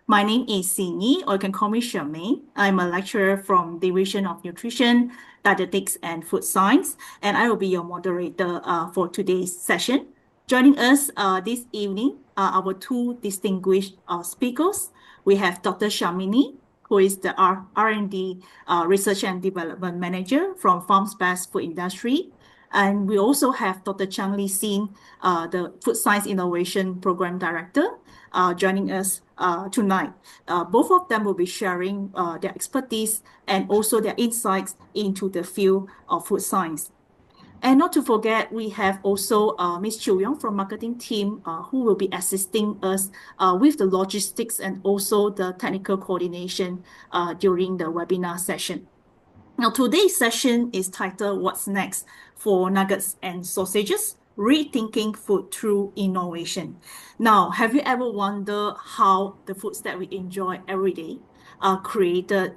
My name is Xinyi, or you can call me Charmaine. I'm a lecturer from Division of Nutrition, Dietetics, and Food Science, and I will be your moderator for today's session. Joining us this evening are our two distinguished speakers. We have Dr. Shamini, who is the R&D Research and Development Manager from Farms Best Food Industry. And we also have Dr. Chang Lee Sin, the Food Science Innovation Program Director, joining us tonight. Both of them will be sharing their expertise and also their insights into the field of food science. And not to forget, we have also Ms. Chiu Yong from marketing team who will be assisting us with the logistics and also the technical coordination during the webinar session. Now, today's session is titled What's Next for Nuggets and Sausages? Rethinking Food Through Innovation. Now, have you ever wondered how the foods that we enjoy every day are created,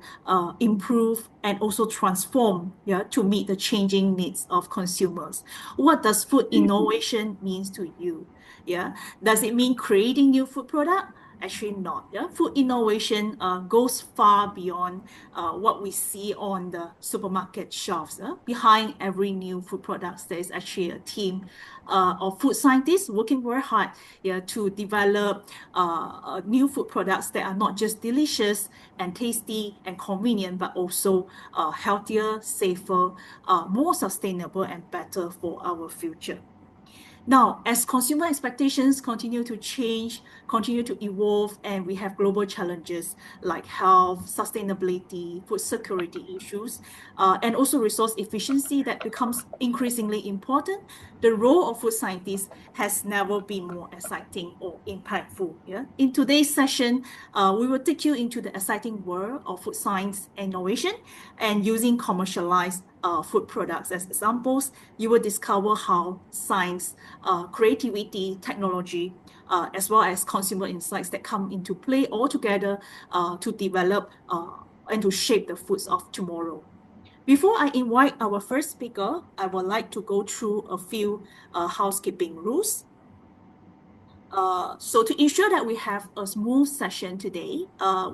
improved, and also transformed to meet the changing needs of consumers? What does food innovation mean to you? Does it mean creating new food product? Actually not. Food innovation goes far beyond what we see on the supermarket shelves. Behind every new food product, there is actually a team of food scientists working very hard to develop new food products that are not just delicious and tasty and convenient, but also healthier, safer, more sustainable, and better for our future. Now, as consumer expectations continue to change, continue to evolve, and we have global challenges like health, sustainability, food security issues, and also resource efficiency that becomes increasingly important, the role of food scientists has never been more exciting or impactful. In today's session, we will take you into the exciting world of food science innovation and using commercialized food products as examples. You will discover how science, creativity, technology, as well as consumer insights that come into play all together to develop and to shape the foods of tomorrow. Before I invite our first speaker, I would like to go through a few housekeeping rules. So to ensure that we have a smooth session today,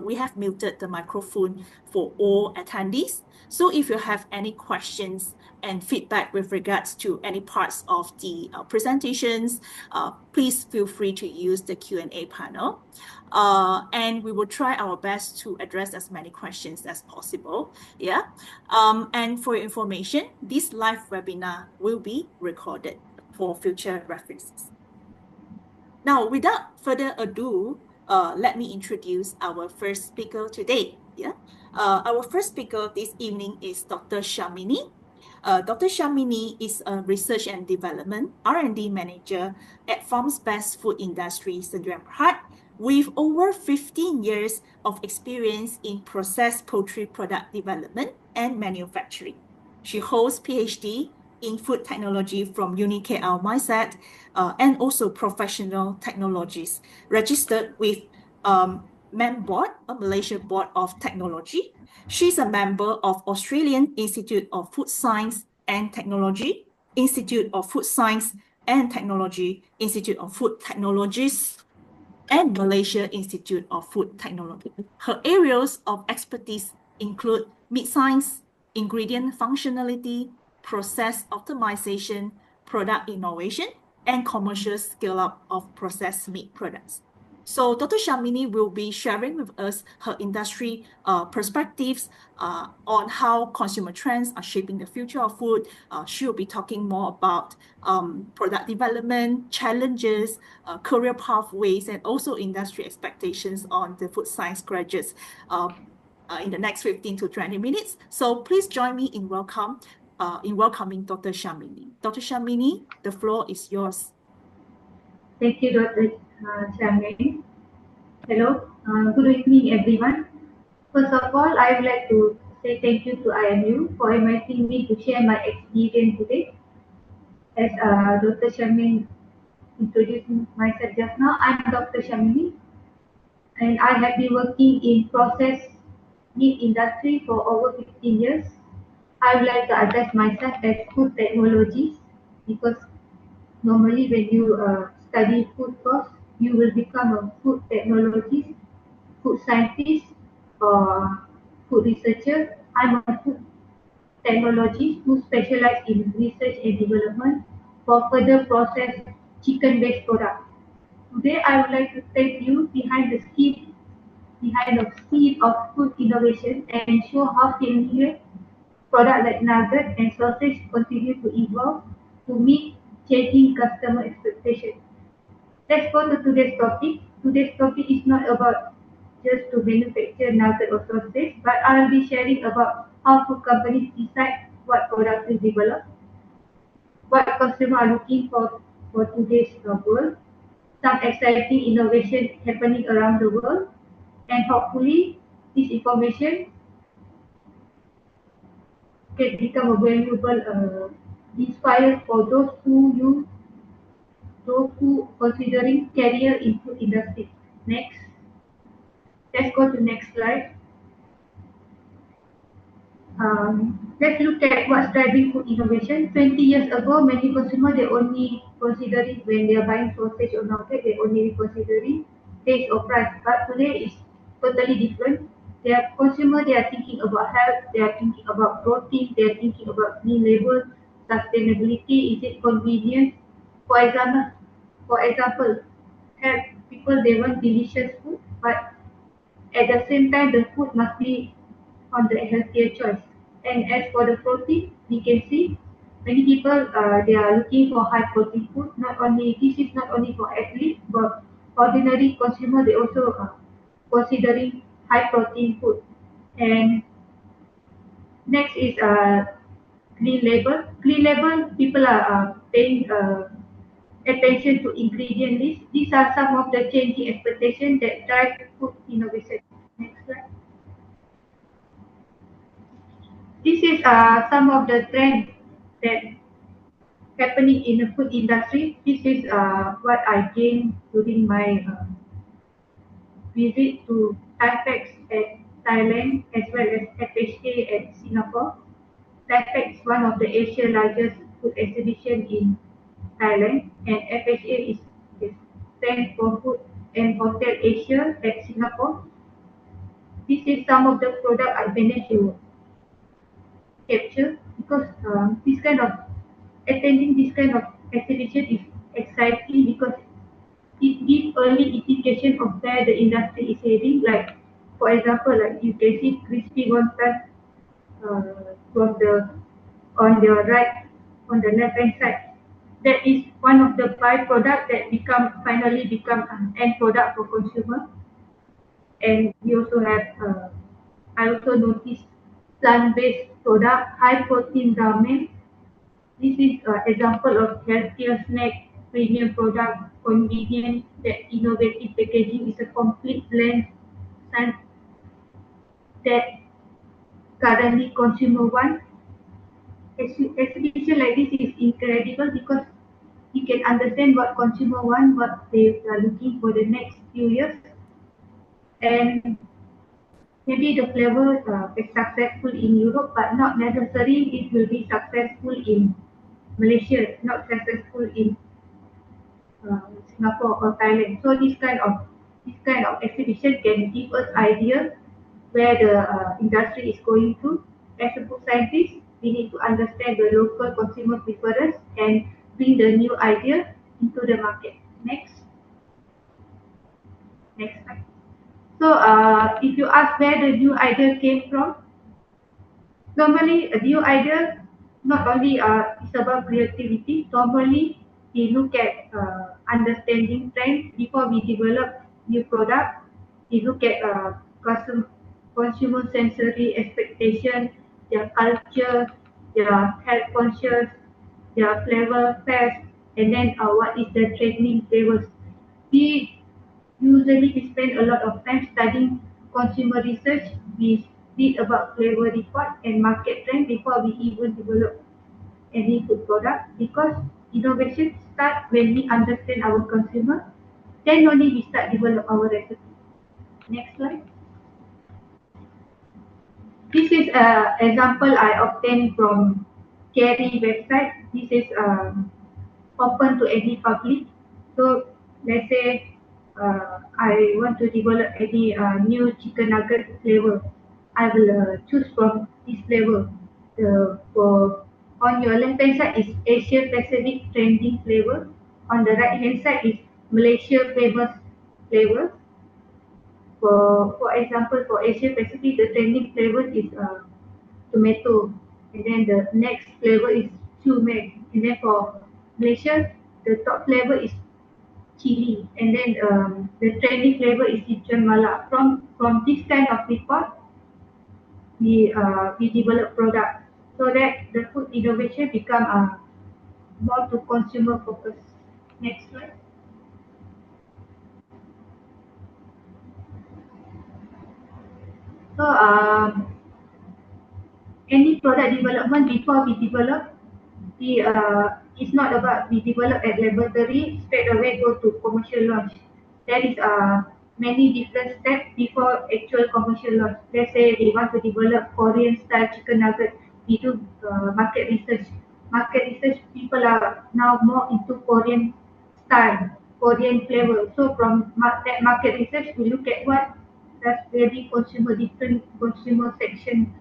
we have muted the microphone for all attendees. So if you have any questions and feedback with regards to any parts of the presentations, please feel free to use the Q&A panel. And we will try our best to address as many questions as possible. And for your information, this live webinar will be recorded for future references. Now, without further ado, let me introduce our first speaker today. Our first speaker this evening is Dr. Shamini. Dr. Shamini is a Research and Development R&D Manager at Farms Best Food Industry, Sdn Bhd, with over 15 years of experience in processed poultry product development and manufacturing. She holds PhD in food technology from Uni KL Mindset and also professional technologies registered with MANBOARD, a Malaysia Board of Technology. She's a member of Australian Institute of Food Science and Technology, Institute of Food Science and Technology, Institute of Food Technologies, and Malaysia Institute of Food Technology. Her areas of expertise include meat science, ingredient functionality, process optimization, product innovation, and commercial scale-up of processed meat products. So Dr. Shamini will be sharing with us her industry perspectives on how consumer trends are shaping the future of food. She will be talking more about product development, challenges, career pathways, and also industry expectations on the food science graduates in the next 15 to 20 minutes. So please join me in welcoming Dr. Shamini. Dr. Shamini, the floor is yours. Thank you, Dr. Charmaine. Hello, good evening, everyone. First of all, I would like to say thank you to IMU for inviting me to share my experience today. As Dr. Charmaine introduced myself just now, I'm Dr. Shamini, and I have been working in processed meat industry for over 15 years. I would like to address myself as food technologies because normally when you study food course, you will become a food technologist. food scientist or food researcher. I'm a food technologist who specialize in research and development for further processed chicken-based products. Today, I would like to take you behind the scene of food innovation and show how familiar products like nuggets and sausage continue to evolve to meet changing customer expectations. Let's go to today's topic. Today's topic is not about just to manufacture nugget or sausage, but I'll be sharing about how food companies decide what products to develop, what consumers are looking for today's world, some exciting innovation happening around the world, and hopefully this information can become a valuable inspire for those who considering career in food industry. Next, let's go to next slide. Let's look at what's driving food innovation. 20 years ago, many consumers they only considering when they are buying sausage or nugget, they only considering taste or price. But today is totally different. They are consumer, they are thinking about health, they are thinking about protein, they are thinking about clean label, sustainability, is it convenient? For example, for example, health people they want delicious food, but at the same time, the food must be on the healthier choice. And as for the protein, we can see many people they are looking for high protein food. Not only this is not only for athletes, but ordinary consumer they also considering high protein food. And next is clean label. Clean label people are paying attention to ingredient list. These are some of the changing expectations that drive food innovation. Next slide. This is some of the trends that happening in the food industry. This is what I gained during my visit to TAIPEX at Thailand as well as FHA at Singapore. TAIPEX is one of the Asia's largest food exhibition in Thailand, and FHA is stand for Food and Hotel Asia at Singapore. This is some of the product I managed to capture because this kind of attending this kind of exhibition is exciting because it gives early indication of where the industry is heading. Like for example, like you can see crispy wonton from the on the right on the left hand side. That is one of the byproduct that finally become an end product for consumer. And we also have I also noticed plant-based product, high protein ramen. This is an example of healthier snack, premium product, convenient, that innovative packaging is a complete blend and that currently consumer want. Exhibition like this is incredible because you can understand what consumer want, what they are looking for the next few years, and maybe the flavor is successful in Europe, but not necessarily it will be successful in Malaysia, not successful in Singapore or Thailand. So this kind of exhibition can give us idea where the industry is going to. As a food scientist, we need to understand the local consumer preference and bring the new idea into the market. Next slide. So if you ask where the new idea came from, normally, a new idea not only is about creativity. Normally, we look at understanding trends before we develop new product. We look at consumer sensory expectation, their culture, their health conscious, their flavor test, and then what is the trending flavors. We usually we spend a lot of time studying consumer research. We read about flavor report and market trend before we even develop any food product because innovation start when we understand our consumer. Then only we start develop our recipe. Next slide. This is an example I obtained from Kerry website. This is open to any public. So let's say I want to develop any new chicken nugget flavor, I will choose from this flavor. For on your left hand side is Asia Pacific trending flavor. On the right hand side is Malaysia famous flavor. For example, for Asia Pacific, the trending flavor is tomato, and then the next flavor is sumac, and then for Malaysia, the top flavor is chili, and then the trending flavor is ikan mala. From this kind of report, we develop product so that the food innovation become more to consumer focus. Next slide. So any product development before we develop, it's not about we develop at laboratory straight away go to commercial launch. There is many different steps before actual commercial launch. Let's say we want to develop Korean style chicken nugget, we do market research. Market research, people are now more into Korean style, Korean flavor. So from that market research, we look at what does really consumer different consumer section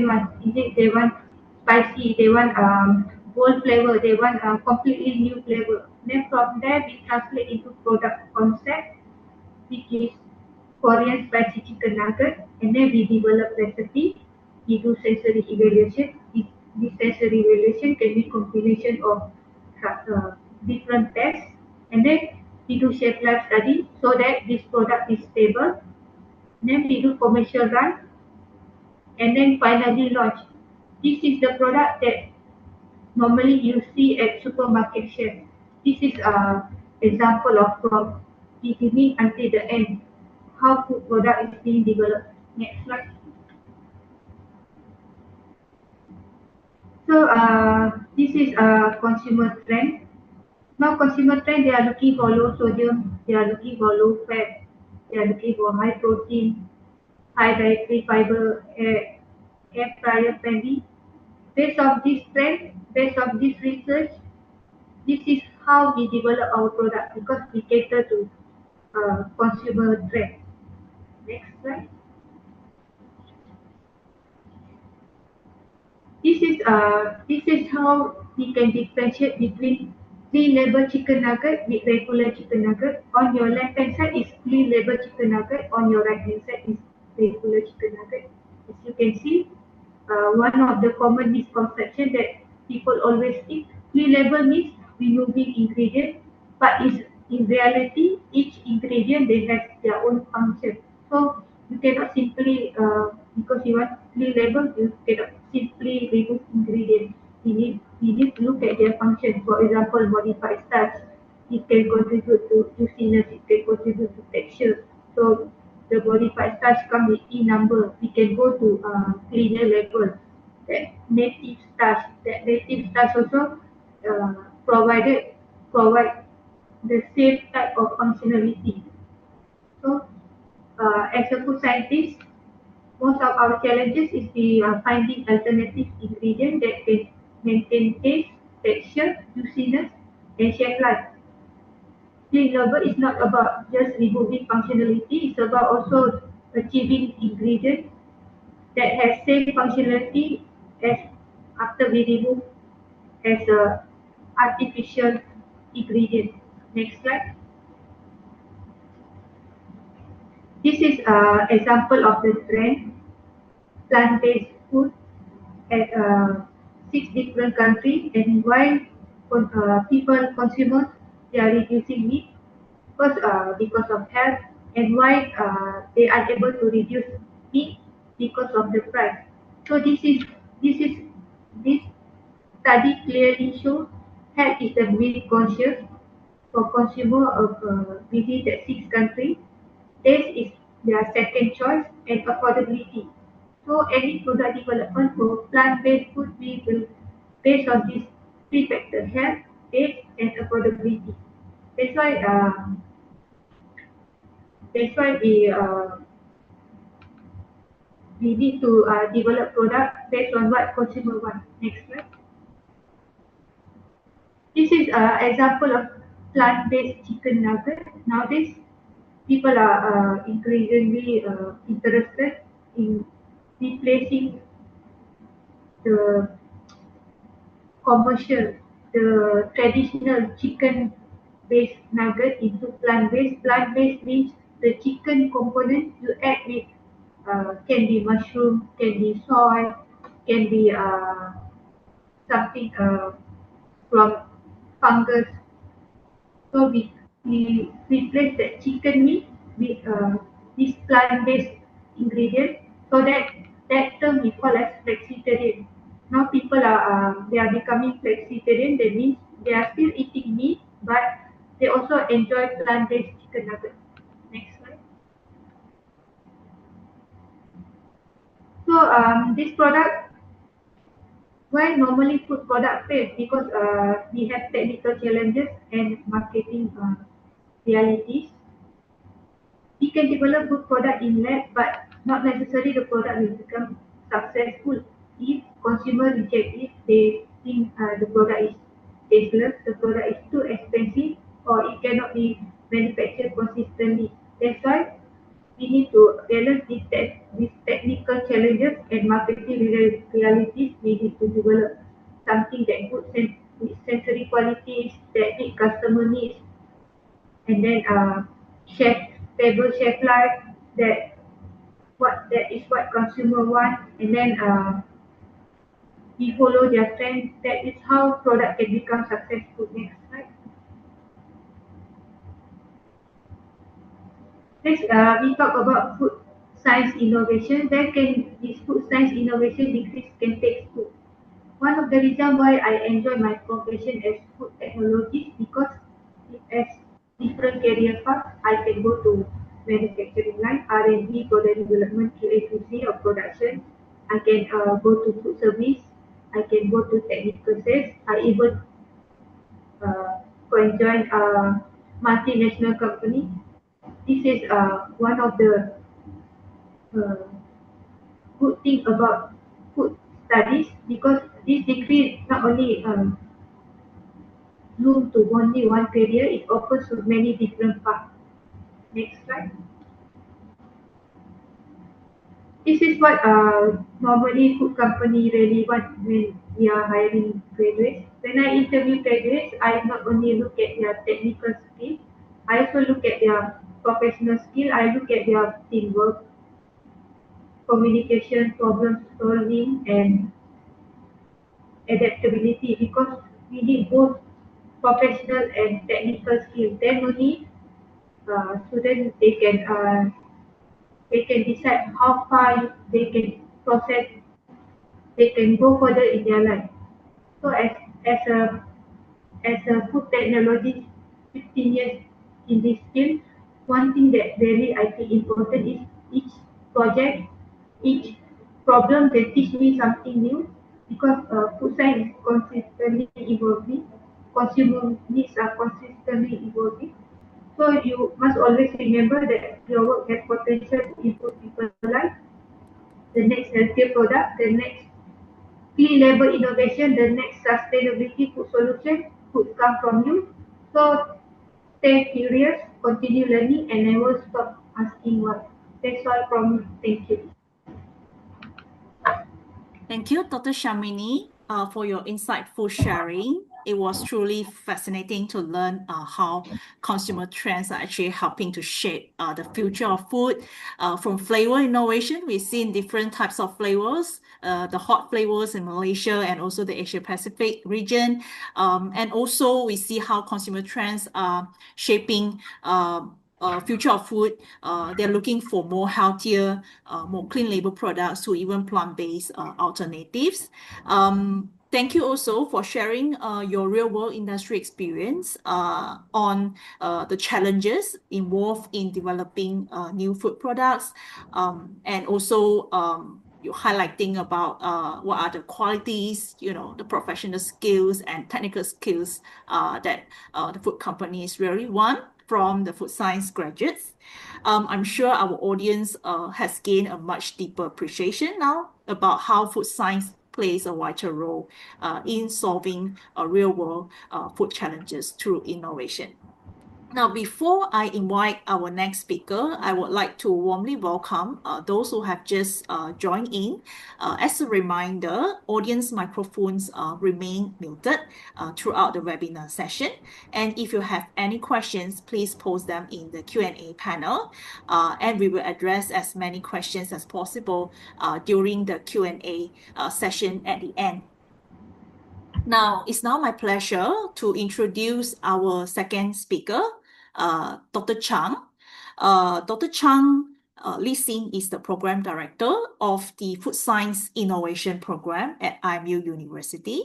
one. Is it they want spicy, they want bold flavor, they want completely new flavor. Then from there we translate into product concept, which is Korean spicy chicken nugget, and then we develop recipe. We do sensory evaluation. This sensory evaluation can be combination of different tests, and then we do shelf life study so that this product is stable. Then we do commercial run, and then finally launch. This is the product that normally you see at supermarket shelf. This is a example of from beginning until the end, how food product is being developed. Next slide. So this is a consumer trend. Now consumer trend, they are looking for low sodium, they are looking for low fat, they are looking for high protein, high dietary fiber, air fryer friendly. Based on this trend, based on this research, this is how we develop our product because we cater to consumer trend. Next slide. This is how we can differentiate between clean label chicken nugget with regular chicken nugget. On your left hand side is clean label chicken nugget. On your right hand side is regular chicken nugget. As you can see, one of the common misconception that people always think clean label means removing ingredient, but is in reality each ingredient they have their own function. So you cannot simply because you want clean label, you cannot simply remove ingredient. We need to look at their function. For example, modified starch, it can contribute to juiciness, it can contribute to texture. So the modified starch come with E number. We can go to cleaner label. That native starch also uh, provided provide the same type of functionality. So as a food scientist, most of our challenges is the finding alternative ingredient that can maintain taste, texture, juiciness, and shelf life. Clean label is not about just removing functionality, it's about also achieving ingredient that has same functionality as after we remove as a artificial ingredient. Next slide. This is an example of the trend plant-based food at six different countries, and why people consumers they are reducing meat first because of health, and why they are able to reduce meat because of the price. So this is this study clearly shows health is the main conscious for consumer of within the six countries. Taste is their second choice, and affordability. So any product development for plant-based food we will based on these three factors: health, taste, and affordability. That's why uh, that's why we need to develop product based on what consumer want. Next slide. This is an example of plant-based chicken nugget. Nowadays, people are increasingly interested in replacing the commercial, the traditional chicken-based nugget into plant-based. Plant-based means the chicken component you add with can be mushroom, can be soy, can be something from fungus. So we replace that chicken meat with this plant-based ingredient. So that term we call as flexitarian. Now people are they are becoming flexitarian. That means they are still eating meat, but they also enjoy plant-based chicken nuggets. Next slide. So this product, why normally food product fail? Because we have technical challenges and marketing realities. We can develop good product in lab, but not necessarily the product will become successful. If consumer reject it, they think the product is tasteless, the product is too expensive, or it cannot be manufactured consistently. That's why we need to balance these technical challenges and marketing realities. We need to develop something that good with sensory qualities that meet customer needs, and then chef stable chef life, that is what consumer want, and then we follow their trend. That is how product can become successful. Next slide. Next, we talk about food science innovation. Where can this food science innovation decrease can take food? One of the reasons why I enjoy my profession as food technologist, because it has different career paths. I can go to manufacturing line, R&D, product development, QA/QC or production. I can go to food service. I can go to technical sales. I even can join a multinational company. This is one of the uh, good thing about food studies, because this degree not only room to only one career, it offers to many different paths. Next slide. This is what normally food company really want when we are hiring graduates. When I interview graduates, I not only look at their technical skill, I also look at their professional skill. I look at their teamwork, communication, problem solving, and adaptability, because we need both professional and technical skill. Then only students they can decide how far they can process, they can go further in their life. So as a as a food technologist, 15 years in this field, one thing that really I think important is each project, each problem that teach me something new, because food science is consistently evolving, consumer needs are consistently evolving. So you must always remember that your work has potential to improve people's life, the next healthier product, the next clean label innovation, the next sustainability food solution could come from you. So stay curious, continue learning, and never stop asking why. That's all from me. Thank you. Thank you, Dr. Shamini, for your insightful sharing. It was truly fascinating to learn how consumer trends are actually helping to shape the future of food. From flavor innovation, we've seen different types of flavors, the hot flavors in Malaysia and also the Asia Pacific region. And also we see how consumer trends are shaping future of food. They're looking for more healthier, more clean label products to even plant-based alternatives. Thank you also for sharing your real-world industry experience on the challenges involved in developing new food products, and also you're highlighting about what are the qualities, the professional skills and technical skills that the food companies really want from the food science graduates. I'm sure our audience has gained a much deeper appreciation now about how food science plays a vital role in solving real-world food challenges through innovation. Now, before I invite our next speaker, I would like to warmly welcome those who have just joined in. As a reminder, audience microphones remain muted throughout the webinar session. And if you have any questions, please post them in the Q&A panel, and we will address as many questions as possible during the Q&A session at the end. Now, it's now my pleasure to introduce our second speaker, Dr. Chang. Dr. Chang Li Xin is the Program Director of the Food Science Innovation Program at IMU University.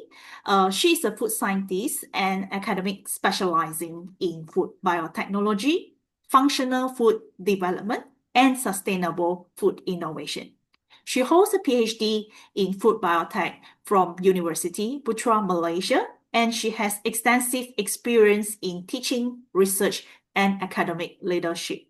She is a food scientist and academic specializing in food biotechnology, functional food development, and sustainable food innovation. She holds a PhD in food biotech from University Putra, Malaysia, and she has extensive experience in teaching, research, and academic leadership.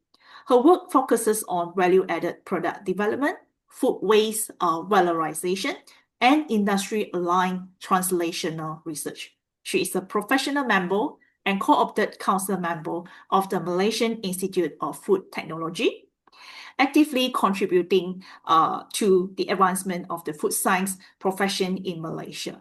Her work focuses on value-added product development, food waste valorization, and industry-aligned translational research. She is a professional member and co-opted council member of the Malaysian Institute of Food Technology, actively contributing to the advancement of the food science profession in Malaysia.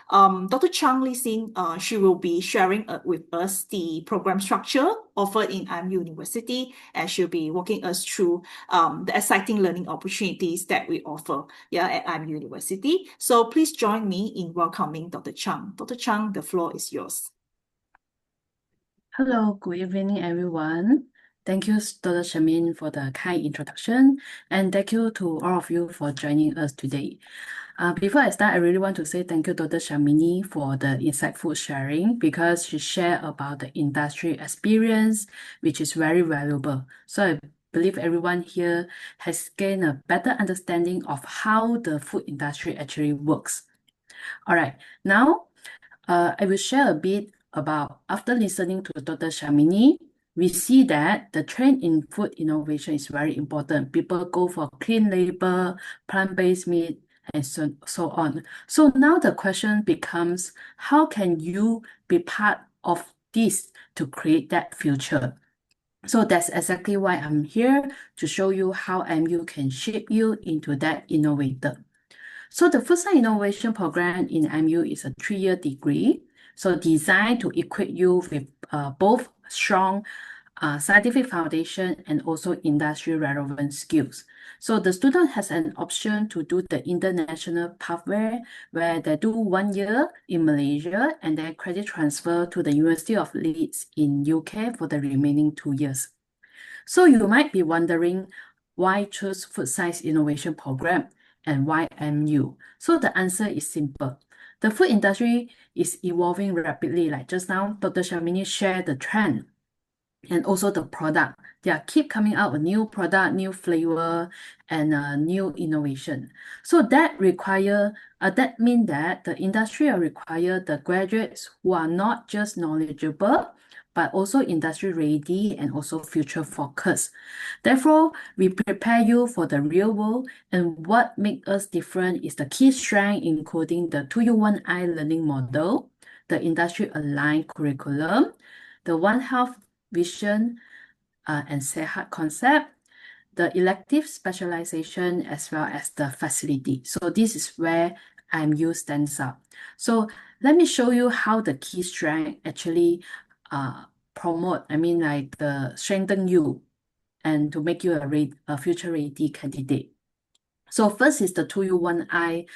Dr. Chang Li Xin, she will be sharing with us the program structure offered in IMU University, and she'll be walking us through the exciting learning opportunities that we offer at IMU University. So please join me in welcoming Dr. Chang. Dr. Chang, the floor is yours. Hello, good evening, everyone. Thank you, Dr. Shamin, for the kind introduction, and thank you to all of you for joining us today. Before I start, I really want to say thank you, Dr. Shamini, for the insightful sharing, because she shared about the industry experience, which is very valuable. So I believe everyone here has gained a better understanding of how the food industry actually works. All right, now I will share a bit about, after listening to Dr. Shamini, we see that the trend in food innovation is very important. People go for clean label, plant-based meat, and so on. So now the question becomes, how can you be part of this to create that future? So that's exactly why I'm here, to show you how MU can shape you into that innovator. So the Food Science Innovation Program in MU is a 3-year degree, so designed to equip you with both strong scientific foundation and also industry relevant skills. So the student has an option to do the international pathway, where they do 1 year in Malaysia and then credit transfer to the University of Leeds in UK for the remaining 2 years. So you might be wondering, why choose Food Science Innovation Program and why MU? So the answer is simple. The food industry is evolving rapidly, like just now, Dr. Shamini shared the trend and also the product. They keep coming out with new product, new flavor, and new innovation. So that means that the industry will require the graduates who are not just knowledgeable, but also industry ready and also future focused. Therefore, we prepare you for the real world, and what makes us different is the key strength, including the 2U1I learning model, the industry aligned curriculum, the One Health vision and Sehat concept, the elective specialization, as well as the facility. So this is where IMU stands out. So let me show you how the key strength actually strengthen you and to make you a future ready candidate. So first is the 2U1I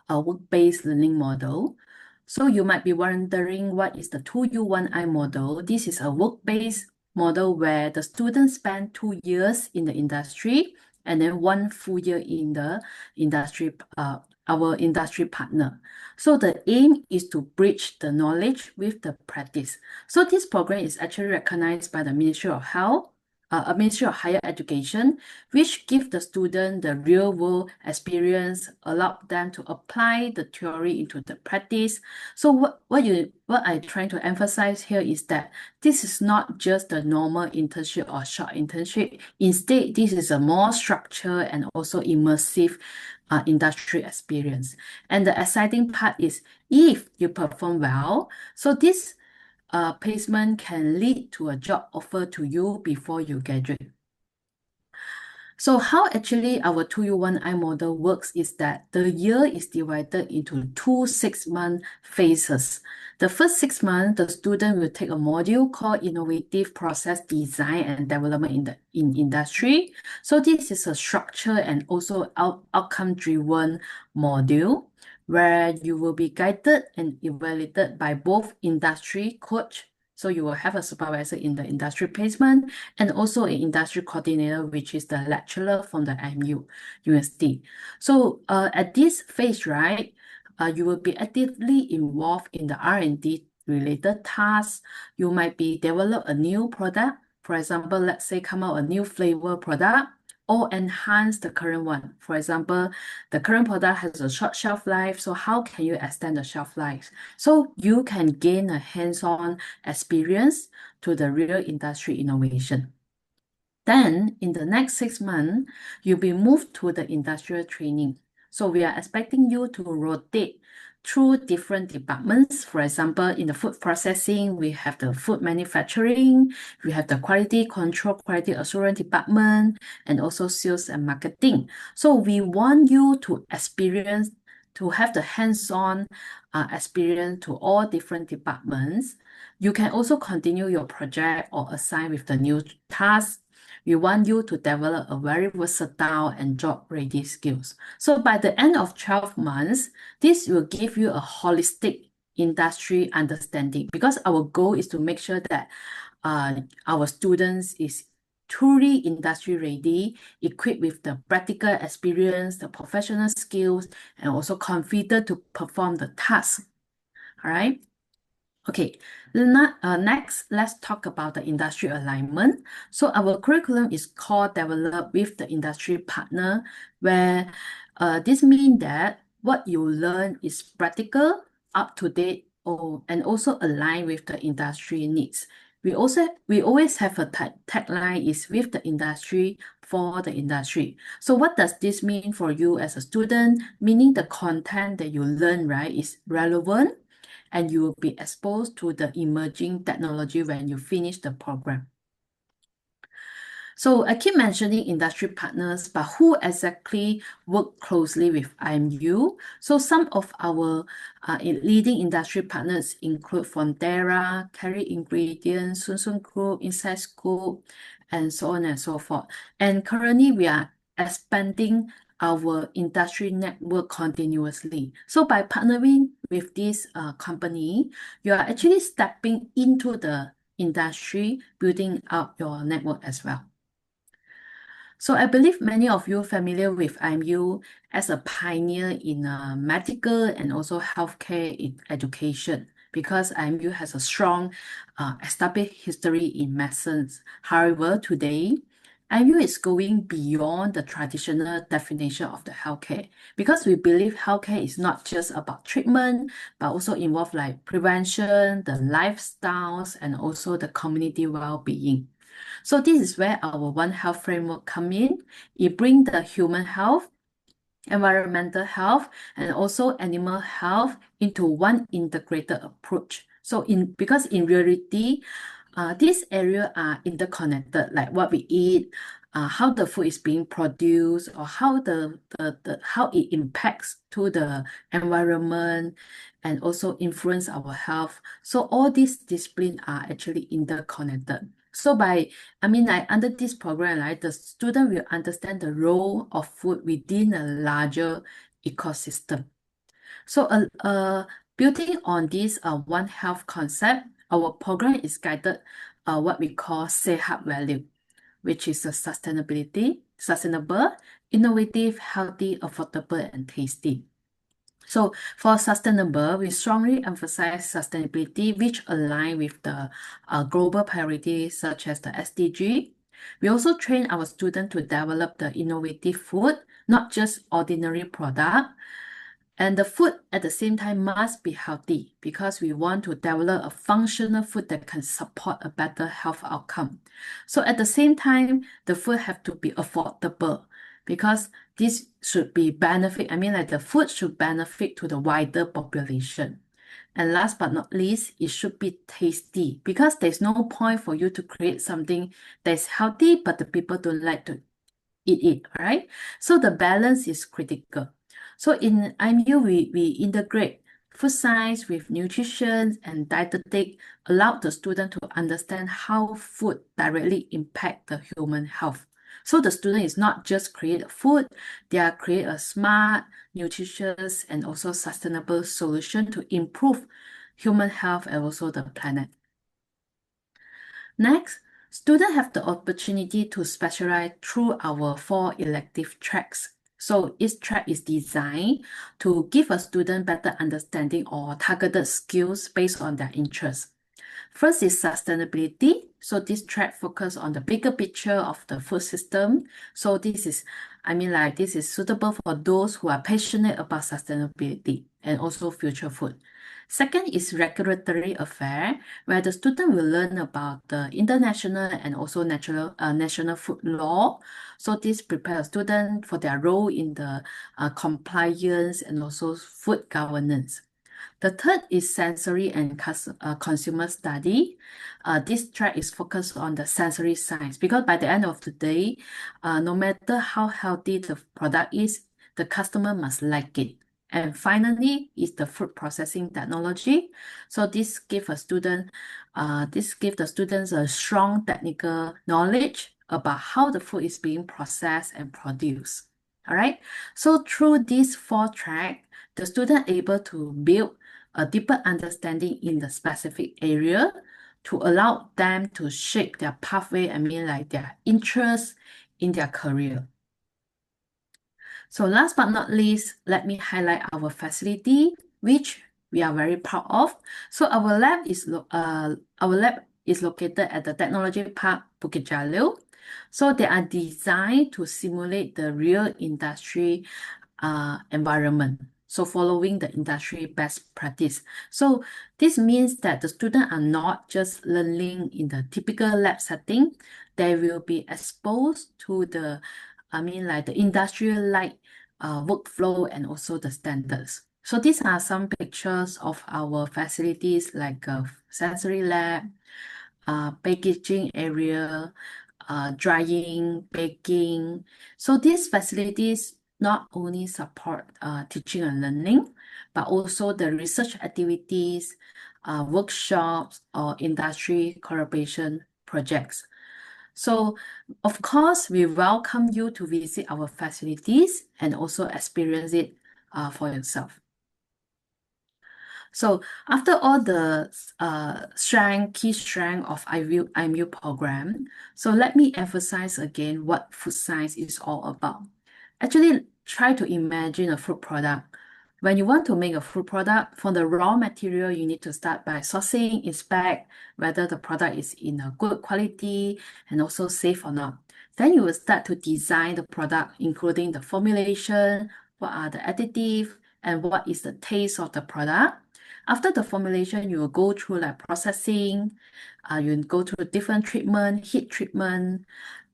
work-based learning model. So you might be wondering, what is the 2U1I model? This is a work-based model where the students spend 2 years in the industry and then 1 full year in the industry, our industry partner. So the aim is to bridge the knowledge with the practice. So this program is actually recognized by the Ministry of Health, Ministry of Higher Education, which give the student the real world experience, allow them to apply the theory into the practice. So what I'm trying to emphasize here is that this is not just a normal internship or short internship. Instead, this is a more structured and also immersive industry experience. And the exciting part is if you perform well, so this placement can lead to a job offer to you before you graduate. So how actually our 2U1I model works is that the year is divided into two 6-month phases. The first 6 months, the student will take a module called Innovative Process Design and Development in Industry. So this is a structure and also outcome-driven module where you will be guided and evaluated by both industry coach. So you will have a supervisor in the industry placement and also an industry coordinator, which is the lecturer from the IMU University. So at this phase, right, you will be actively involved in the R&D related tasks. You might be develop a new product. For example, let's say come out a new flavor product or enhance the current one. For example, the current product has a short shelf life, so how can you extend the shelf life? So you can gain a hands-on experience to the real industry innovation. Then, in the next 6 months, you'll be moved to the industrial training. So we are expecting you to rotate through different departments. For example, in the food processing, we have the food manufacturing, we have the quality control, quality assurance department, and also sales and marketing. So we want you to experience, to have the hands-on experience to all different departments. You can also continue your project or assign with the new tasks. We want you to develop a very versatile and job-ready skills. So by the end of 12 months, this will give you a holistic industry understanding because our goal is to make sure that our students is truly industry ready, equipped with the practical experience, the professional skills, and also confident to perform the task. All right. Okay, next, let's talk about the industry alignment. So our curriculum is called Develop with the Industry Partner, where this means that what you learn is practical, up-to-date, and also aligned with the industry needs. We always have a tagline is with the industry for the industry. So what does this mean for you as a student? Meaning the content that you learn, right, is relevant, and you will be exposed to the emerging technology when you finish the program. So I keep mentioning industry partners, but who exactly work closely with IMU? So some of our leading industry partners include Fonterra, Carry Ingredients, Sun Sun Group, Insights Group, and so on and so forth. And currently we are expanding our industry network continuously. So by partnering with this company, you are actually stepping into the industry, building up your network as well. So I believe many of you are familiar with IMU as a pioneer in medical and also healthcare education because IMU has a strong established history in medicines. However, today, IMU is going beyond the traditional definition of the healthcare because we believe healthcare is not just about treatment, but also involve like prevention, the lifestyles, and also the community well-being. So this is where our One Health framework come in. It brings the human health, environmental health, and also animal health into one integrated approach. So because in reality, these areas are interconnected, like what we eat, how the food is being produced, or how how it impacts to the environment, and also influence our health. So all these disciplines are actually interconnected. So under this program, right, the student will understand the role of food within a larger ecosystem. So building on this One Health concept, our program is guided what we call Sehat value, which is sustainable, innovative, healthy, affordable, and tasty. So for sustainable, we strongly emphasize sustainability, which align with the global priorities such as the SDG. We also train our students to develop the innovative food, not just ordinary product. And the food at the same time must be healthy because we want to develop a functional food that can support a better health outcome. So at the same time, the food have to be affordable because this should be benefit, the food should benefit to the wider population. And last but not least, it should be tasty, because there's no point for you to create something that's healthy, but the people don't like to eat it, right? So the balance is critical. So in IMU, we integrate food science with nutrition and dietetic, allow the student to understand how food directly impact the human health. So the student is not just create food, they are create a smart, nutritious, and also sustainable solution to improve human health and also the planet. Next, students have the opportunity to specialize through our 4 elective tracks. So each track is designed to give a student better understanding or targeted skills based on their interests. First is sustainability. So this track focuses on the bigger picture of the food system. So this is, this is suitable for those who are passionate about sustainability and also future food. Second is regulatory affair, where the student will learn about the international and also national food law. So this prepares students for their role in the compliance and also food governance. The third is sensory and consumer study. This track is focused on the sensory science, because by the end of the day, no matter how healthy the product is, the customer must like it. And finally is the food processing technology. So this gives the students a strong technical knowledge about how the food is being processed and produced. All right. So through these 4 tracks, the student able to build a deeper understanding in the specific area to allow them to shape their pathway, their interest in their career. So last but not least, let me highlight our facility, which we are very proud of. So our lab is located at the Technology Park Bukit Jalil. So they are designed to simulate the real industry environment. So following the industry best practice. So this means that the students are not just learning in the typical lab setting, they will be exposed to the the industrial-like workflow and also the standards. So these are some pictures of our facilities like a sensory lab, packaging area, drying, baking. So these facilities not only support teaching and learning, but also the research activities, workshops, or industry collaboration projects. So, of course, we welcome you to visit our facilities and also experience it for yourself. So after all the key strength of IMU program, so let me emphasize again what food science is all about. Actually, try to imagine a food product. When you want to make a food product, from the raw material, you need to start by sourcing, inspect whether the product is in a good quality and also safe or not. Then you will start to design the product, including the formulation, what are the additives, and what is the taste of the product. After the formulation, you will go through like processing, you will go through different treatment, heat treatment.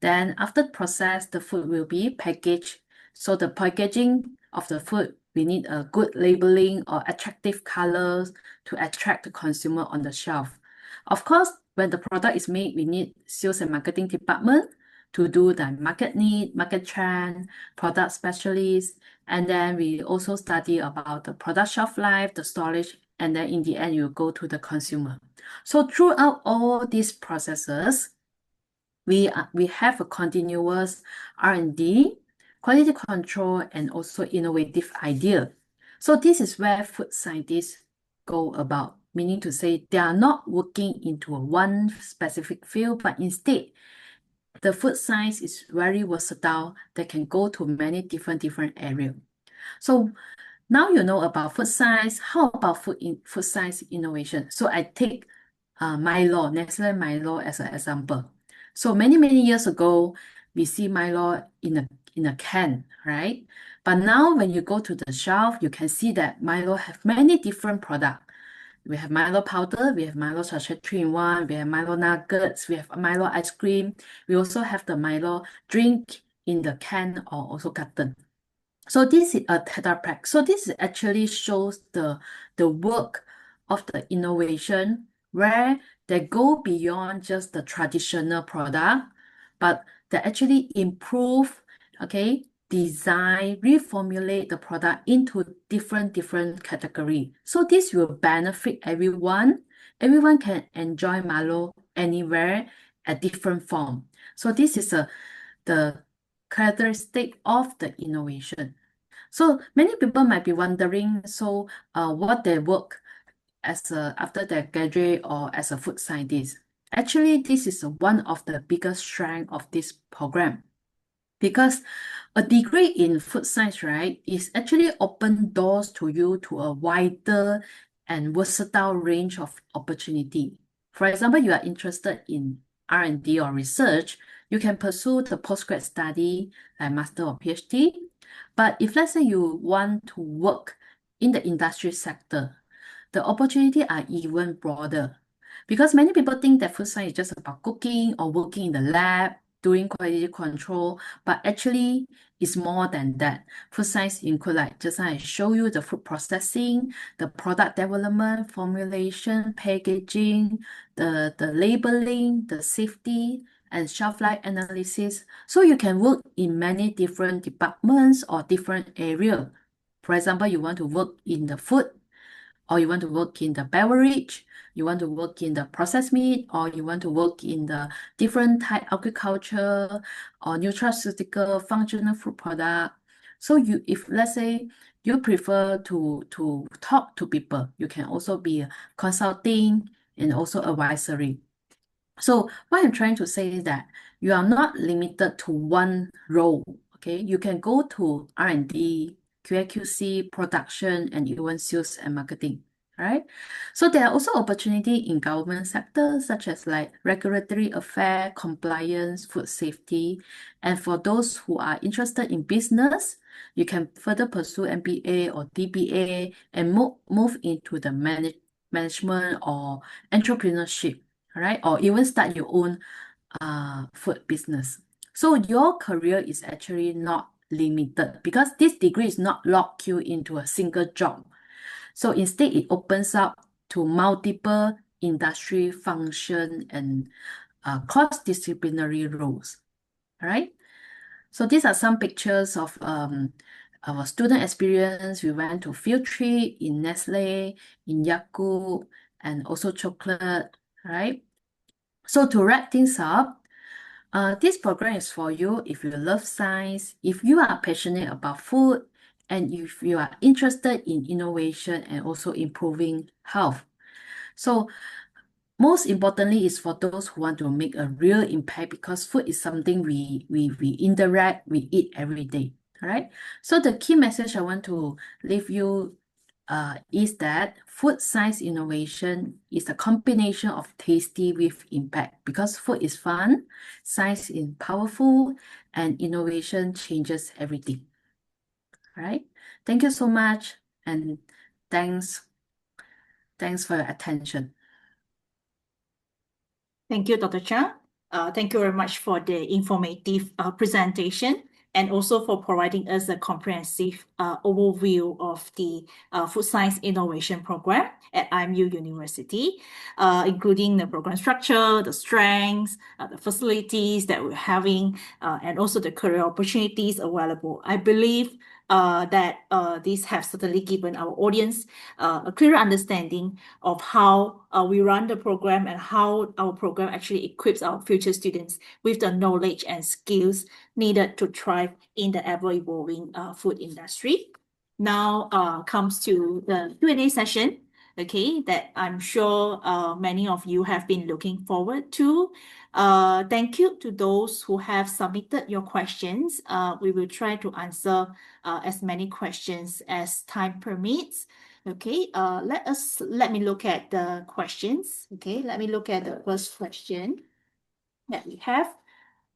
Then after process, the food will be packaged. So the packaging of the food, we need a good labeling or attractive colors to attract the consumer on the shelf. Of course, when the product is made, we need sales and marketing department to do the market need, market trend, product specialists, and then we also study about the product shelf life, the storage, and then in the end, you go to the consumer. So throughout all these processes, we have a continuous R&D, quality control, and also innovative idea. So this is where food scientists go about, meaning to say they are not working into one specific field, but instead, the food science is very versatile. They can go to many different areas. So now you know about food science. How about food science innovation? So I take Milo, Nestle Milo as an example. So many years ago, we see Milo in a can, right? But now when you go to the shelf, you can see that Milo have many different products. We have Milo powder, we have Milo sachet 3-in-1, we have Milo nuggets, we have Milo ice cream. We also have the Milo drink in the can or also carton. So this is a Tetra Pak. So this actually shows the work of the innovation where they go beyond just the traditional product, but they actually improve, okay, design, reformulate the product into different category. So this will benefit everyone. Everyone can enjoy Milo anywhere at different form. So this is the characteristic of the innovation. So many people might be wondering, so what they work as after they graduate or as a food scientist. Actually, this is one of the biggest strength of this program because a degree in food science, right, is actually open doors to you to a wider and versatile range of opportunity. For example, you are interested in R&D or research, you can pursue the postgrad study like master or PhD. But if let's say you want to work in the industry sector, the opportunity are even broader. Because many people think that food science is just about cooking or working in the lab, doing quality control, but actually it's more than that. Food science include like just now I show you the food processing, the product development, formulation, packaging, the labeling, the safety, and shelf life analysis. So you can work in many different departments or different area. For example, you want to work in the food, or you want to work in the beverage, you want to work in the processed meat, or you want to work in the different type agriculture or nutraceutical functional food product. So you, if let's say you prefer to talk to people, you can also be consulting and also advisory. So what I'm trying to say is that you are not limited to one role. Okay, you can go to R&D, QA/QC, production, and even sales and marketing. Right? So there are also opportunity in government sectors such as like regulatory affair, compliance, food safety. And for those who are interested in business, you can further pursue MBA or DBA and move into the management or entrepreneurship, right? Or even start your own food business. So your career is actually not limited because this degree is not locked you into a single job. So instead, it opens up to multiple industry function and cross-disciplinary roles, right? So these are some pictures of our student experience. We went to field trip in Nestle, in Yakult, and also chocolate, right? So to wrap things up, this program is for you if you love science, if you are passionate about food, and if you are interested in innovation and also improving health. So most importantly is for those who want to make a real impact because food is something we interact, we eat every day. All right. So the key message I want to leave you is that food science innovation is a combination of tasty with impact because food is fun, science is powerful, and innovation changes everything. All right. Thank you so much, and thanks for your attention. Thank you, Dr. Chia. Thank you very much for the informative presentation and also for providing us a comprehensive overview of the Food Science Innovation Program at IMU University, including the program structure, the strengths, the facilities that we're having, and also the career opportunities available. I believe that these have certainly given our audience a clearer understanding of how we run the program and how our program actually equips our future students with the knowledge and skills needed to thrive in the ever-evolving food industry. Now comes to the Q&A session, okay, that I'm sure many of you have been looking forward to. Thank you to those who have submitted your questions. We will try to answer as many questions as time permits. Okay, let me look at the questions. Okay, let me look at the first question that we have.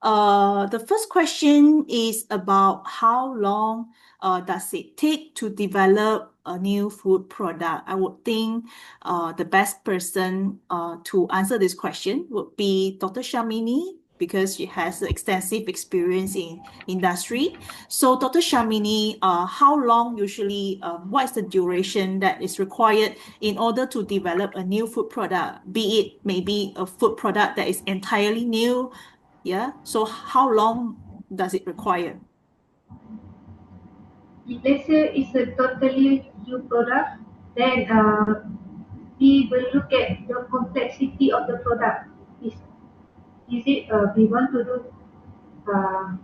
The first question is about how long does it take to develop a new food product? I would think the best person to answer this question would be Dr. Shamini, because she has extensive experience in industry. So, Dr. Shamini, how long usually, what is the duration that is required in order to develop a new food product, be it maybe a food product that is entirely new? Yeah. So, how long does it require? If let's say it's a totally new product, then we will look at the complexity of the product. Is is it we want to do uh,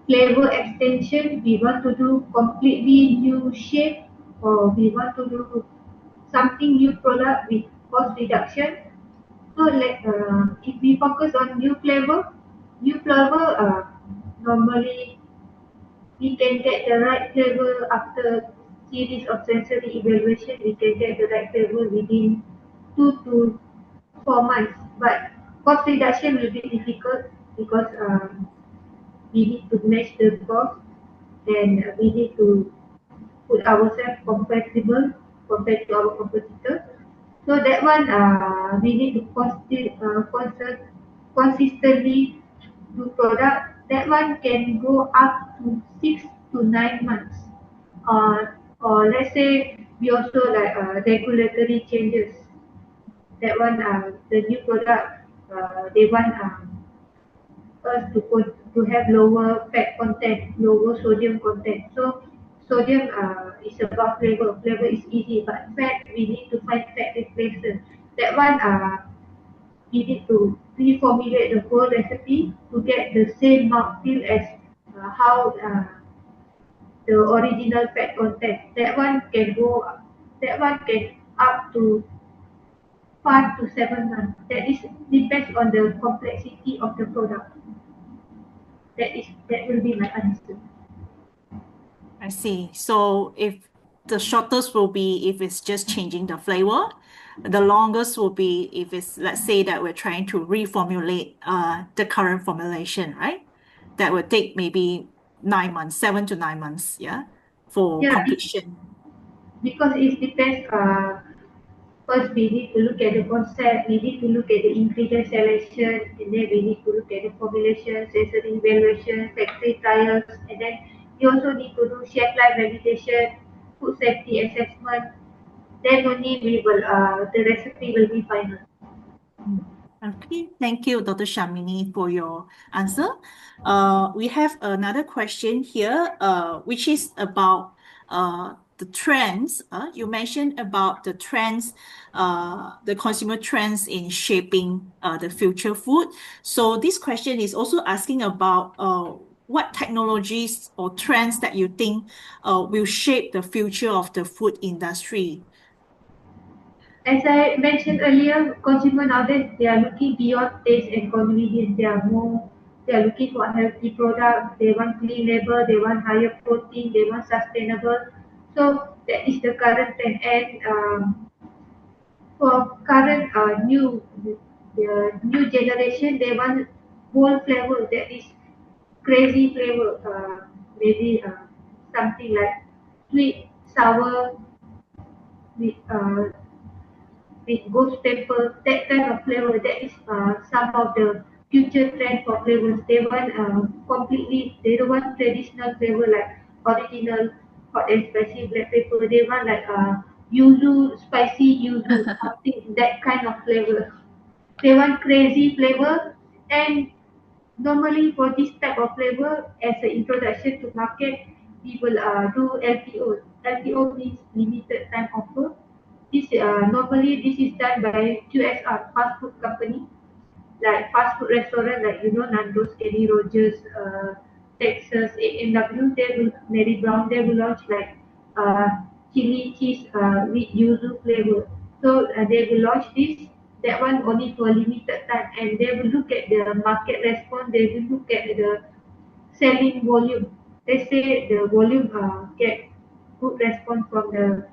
flavor extension, we want to do completely new shape, or we want to do something new product with cost reduction. So if we focus on new flavor normally we can get the right flavor after series of sensory evaluation. We can get the right flavor within 2 to 4 months. But cost reduction will be difficult because we need to match the cost and we need to put ourselves compatible compared to our competitors. So that one we need to consistently do product. That one can go up to 6 to 9 months. Or let's say we also like regulatory changes. That one the new product they want us to have lower fat content, lower sodium content. So sodium is about flavor. Flavor is easy, but fat we need to find fat replacer. That one we need to reformulate the whole recipe to get the same mouthfeel as how the original fat content. That one can up to 5 to 7 months. That is depends on the complexity of the product. That will be my answer. I see. So if the shortest will be if it's just changing the flavor, the longest will be if it's, let's say that we're trying to reformulate the current formulation, right? That would take maybe 9 months, 7 to 9 months, yeah, for Yeah, completion. because it depends. First, we need to look at the concept. We need to look at the ingredient selection, and then we need to look at the formulation, sensory evaluation, factory trials, and then we also need to do shelf life validation, food safety assessment. Then only we will the recipe will be final. Mm. Okay, thank you, Dr. Shamini, for your answer. We have another question here, which is about the trends. You mentioned about the trends, the consumer trends in shaping the future food. So this question is also asking about what technologies or trends that you think will shape the future of the food industry. As I mentioned earlier, consumer nowadays they are looking beyond taste and convenience. They are looking for healthy products. They want clean label. They want higher protein. They want sustainable. So that is the current trend. And for current the new generation, they want bold flavor. That is crazy flavor. Maybe something like sweet, sour, with ghost pepper, that kind of flavor. That is some of the future trend for flavors. They want they don't want traditional flavor like original hot and spicy black pepper. They want like yuzu, spicy yuzu, something that kind of flavor. They want crazy flavor, and normally for this type of flavor, as an introduction to market, we will do LTO. LTO means limited time offer. Normally this is done by QSR, fast food company, like fast food restaurant, like Nando's, Kenny Rogers, Texas, A&W. They will Mary Brown. They will launch like uh, chili cheese with yuzu flavor. So they will launch this. That one only for a limited time, and they will look at the market response. They will look at the selling volume. They say the volume get good response from the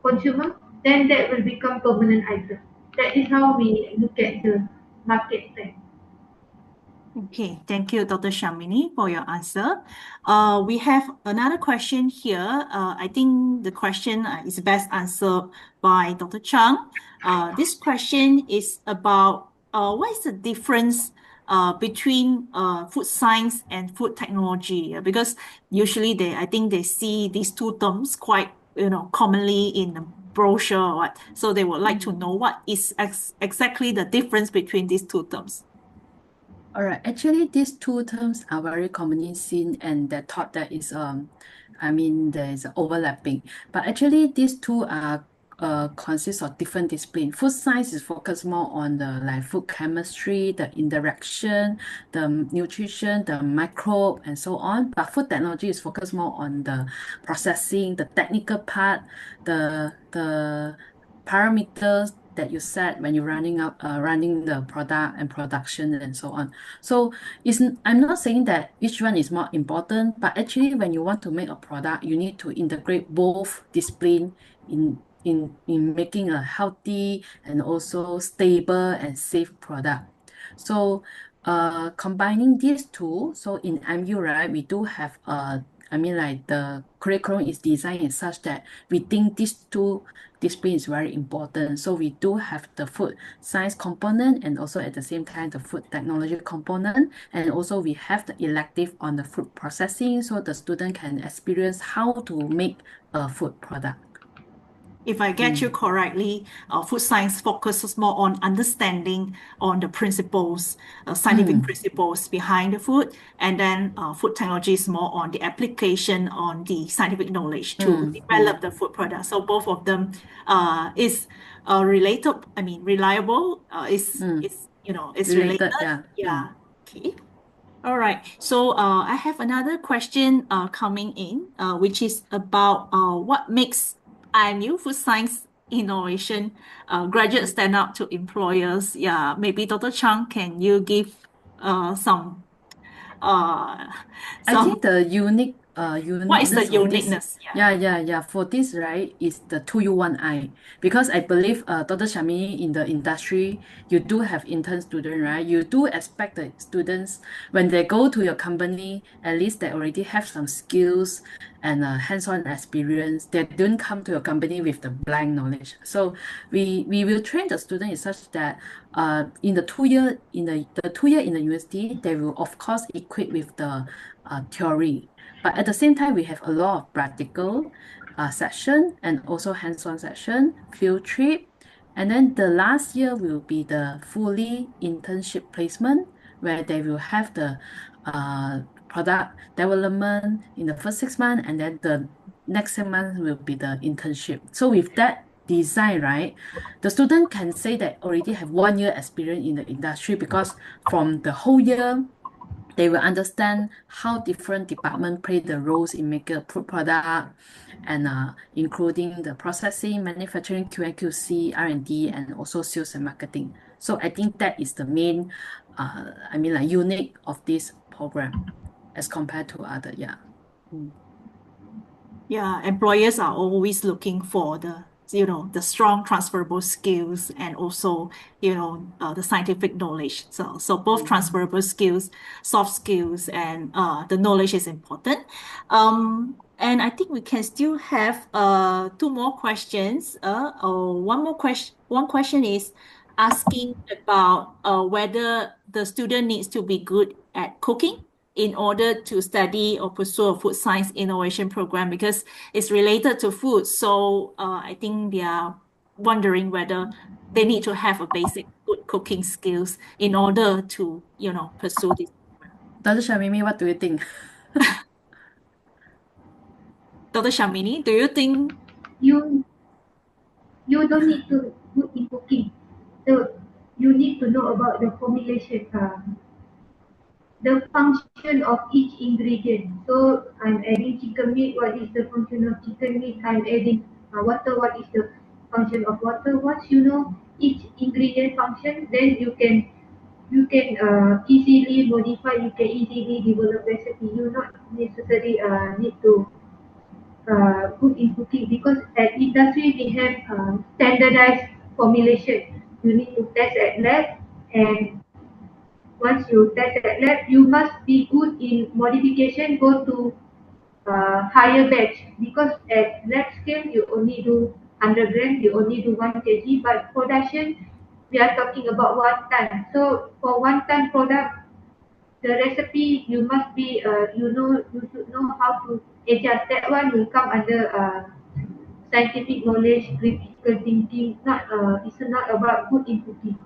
consumer, then that will become permanent item. That is how we look at the market trend. Okay, thank you, Dr. Shamini, for your answer. We have another question here. I think the question is best answered by Dr. Chang. This question is about what is the difference between food science and food technology? Because usually I think they see these two terms quite, commonly in the brochure or what. So they would like to know what is exactly the difference between these two terms. All right. Actually, these two terms are very commonly seen, and the thought that is there is overlapping. But actually, these two are consist of different disciplines. Food science is focused more on the like food chemistry, the interaction, the nutrition, the microbe, and so on. But food technology is focused more on the processing, the technical part, the parameters that you set when you're running the product and production and so on. So I'm not saying that each one is more important, but actually when you want to make a product, you need to integrate both discipline in making a healthy and also stable and safe product. So combining these two, so in MU, right, we do have the curriculum is designed in such that we think these two discipline is very important. So we do have the food science component and also at the same time the food technology component. And also we have the elective on the food processing so the student can experience how to make a food product. If I get you correctly, food science focuses more on understanding on the principles, scientific principles behind the food, and then food technology is more on the application on the scientific knowledge to develop the food product. So both of them is related. I mean, reliable. Is related. Related, yeah. Yeah. Okay. All right. So I have another question coming in, which is about what makes IMU Food Science Innovation graduates stand out to employers. Yeah, maybe Dr. Chang, can you give some uh I think some the what is the uniqueness of this, uniqueness? Yeah. for this, right, is the 2U1I. Because I believe, Dr. Shami, in the industry, you do have intern student, right? You do expect the students, when they go to your company, at least they already have some skills and hands-on experience. They don't come to your company with the blank knowledge. So we will train the student in such that in the 2 year the 2 year in the university, they will of course equip with the theory. But at the same time, we have a lot of practical session and also hands-on session, field trip. And then the last year will be the fully internship placement, where they will have the product development in the first 6 months, and then the next 6 months will be the internship. So with that design, right, the student can say that already have 1 year experience in the industry because from the whole year they will understand how different departments play the roles in making a food product and including the processing, manufacturing, QA/QC, R&D, and also sales and marketing. So I think that is the main, unique of this program as compared to other, yeah. Mm. Yeah, employers are always looking for the strong transferable skills and also, the scientific knowledge. So both transferable skills, soft skills, and the knowledge is important. And I think we can still have two more questions. Or one more question. One question is asking about whether the student needs to be good at cooking in order to study or pursue a food science innovation program because it's related to food. So I think they are wondering whether they need to have a basic good cooking skills in order to, pursue this program. Dr. Shamimi, what do you think? Dr. Shamini, do you think? You you don't need to good in cooking. So you need to know about the formulation, the function of each ingredient. So I'm adding chicken meat. What is the function of chicken meat? I'm adding water. What is the function of water? Once you know each ingredient function, then you can easily modify. You can easily develop recipe. You not necessarily need to good in cooking because at industry we have standardized formulation. You need to test at lab, and once you test at lab, you must be good in modification. Go to higher batch because at lab scale you only do 100 grams, you only do 1 kg, but production we are talking about one time. So for one time product, the recipe you must be you should know how to adjust. That one will come under scientific knowledge, critical thinking. Not it's not about good in cooking.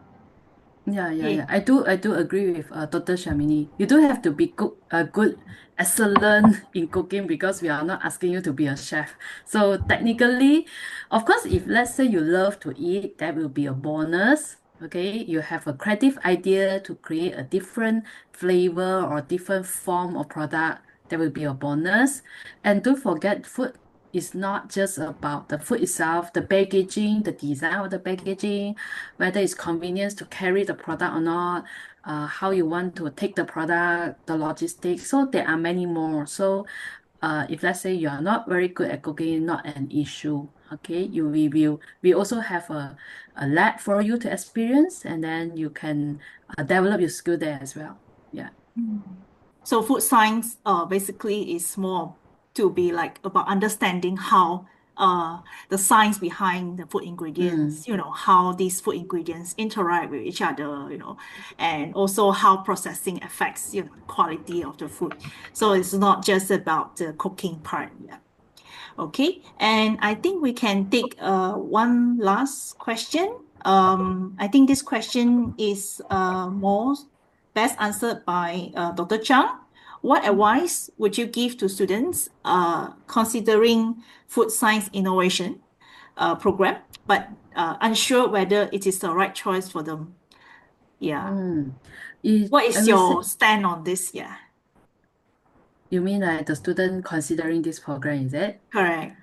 Yeah. Okay. I do agree with Dr. Shamini. You don't have to be good, excellent in cooking because we are not asking you to be a chef. So technically, of course, if let's say you love to eat, that will be a bonus. Okay, you have a creative idea to create a different flavor or different form of product, that will be a bonus. And don't forget, food is not just about the food itself, the packaging, the design of the packaging, whether it's convenience to carry the product or not, how you want to take the product, the logistics. So there are many more. So if let's say you are not very good at cooking, not an issue. Okay, we also have a lab for you to experience, and then you can develop your skill there as well. Yeah. So food science basically is more to be like about understanding how the science behind the food Mm, ingredients, how these food ingredients interact with each other, and also how processing affects, quality of the food. So it's not just about the cooking part. Yeah. Okay, and I think we can take one last question. I think this question is more best answered by Dr. Chang. What advice would you give to students considering food science innovation program, but unsure whether it is the right choice for them? Yeah. mm. What I is will say, your stand on this? Yeah, you mean like the student considering this program, is it? correct.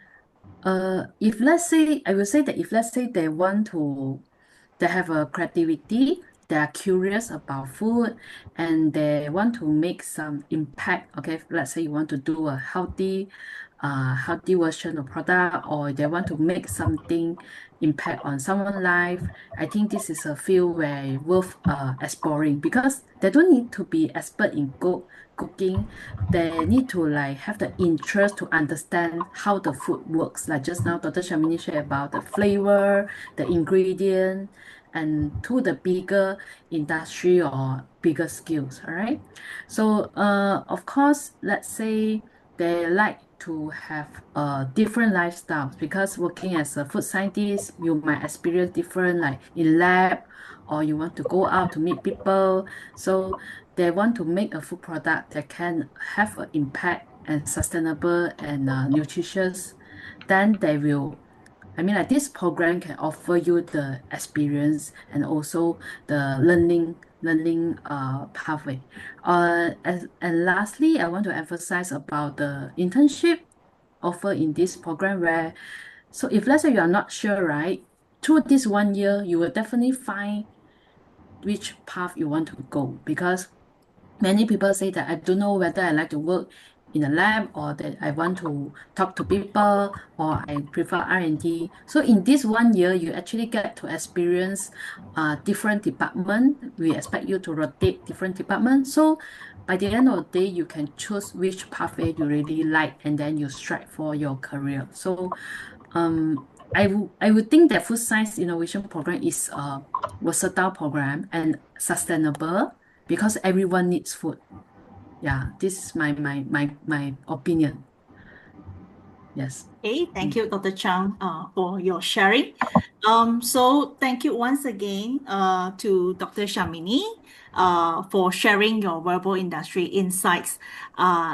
If let's say, I will say that if let's say they want to, they have a creativity, they are curious about food, and they want to make some impact. Okay, let's say you want to do a healthy version of product, or they want to make something impact on someone's life. I think this is a field where worth exploring because they don't need to be expert in cooking. They need to like have the interest to understand how the food works. Like just now, Dr. Shamini shared about the flavor, the ingredient, and to the bigger industry or bigger skills. All right. So, of course, let's say they like to have different lifestyles because working as a food scientist, you might experience different like in lab, or you want to go out to meet people. So they want to make a food product that can have an impact and sustainable and nutritious. Then they will, I mean, like this program can offer you the experience and also the learning pathway. And lastly, I want to emphasize about the internship offer in this program where, so if let's say you are not sure, right, through this 1 year, you will definitely find which path you want to go because many people say that I don't know whether I like to work in a lab or that I want to talk to people or I prefer R&D. So in this 1 year, you actually get to experience different department. We expect you to rotate different departments. So by the end of the day, you can choose which pathway you really like and then you strive for your career. So I would think that food science innovation program is a versatile program and sustainable because everyone needs food. Yeah, this is my opinion. Yes. Okay, thank Mm. you, Dr. Chang, for your sharing. So thank you once again to Dr. Shamini for sharing your verbal industry insights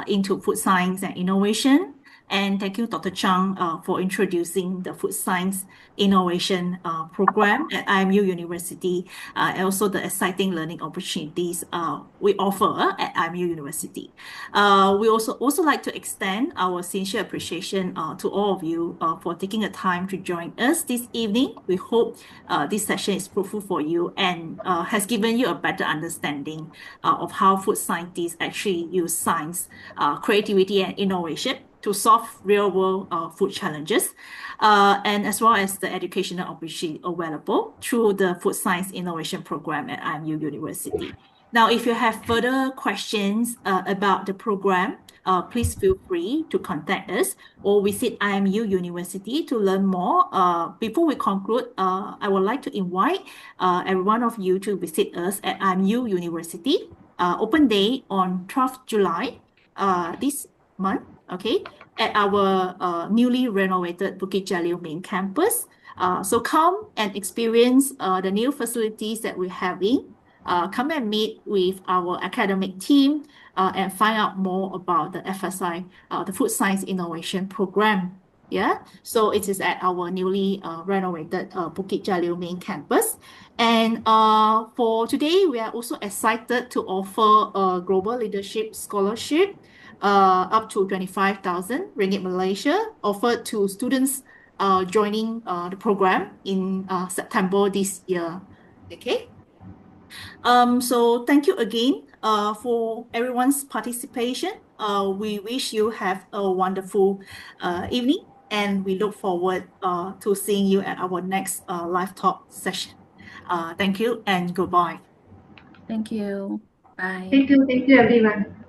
into food science and innovation. And thank you, Dr. Chang, for introducing the food science innovation program at IMU University and also the exciting learning opportunities we offer at IMU University. We also like to extend our sincere appreciation to all of you for taking the time to join us this evening. We hope this session is fruitful for you and has given you a better understanding of how food scientists actually use science, creativity, and innovation to solve real-world food challenges, and as well as the educational opportunity available through the Food Science Innovation Program at IMU University. Now, if you have further questions about the program, please feel free to contact us or visit IMU University to learn more. Before we conclude, I would like to invite every one of you to visit us at IMU University. Open day on 12th July this month, okay, at our newly renovated Bukit Jalil main campus. So come and experience the new facilities that we're having. Come and meet with our academic team and find out more about the FSI, the Food Science Innovation Program. Yeah, so it is at our newly renovated Bukit Jalil main campus. And for today, we are also excited to offer a global leadership scholarship up to 25,000 ringgit Malaysia offered to students joining the program in September this year. Okay. So thank you again for everyone's participation. We wish you have a wonderful evening, and we look forward to seeing you at our next live talk session. Thank you and goodbye. Thank you. Bye. Thank you everyone.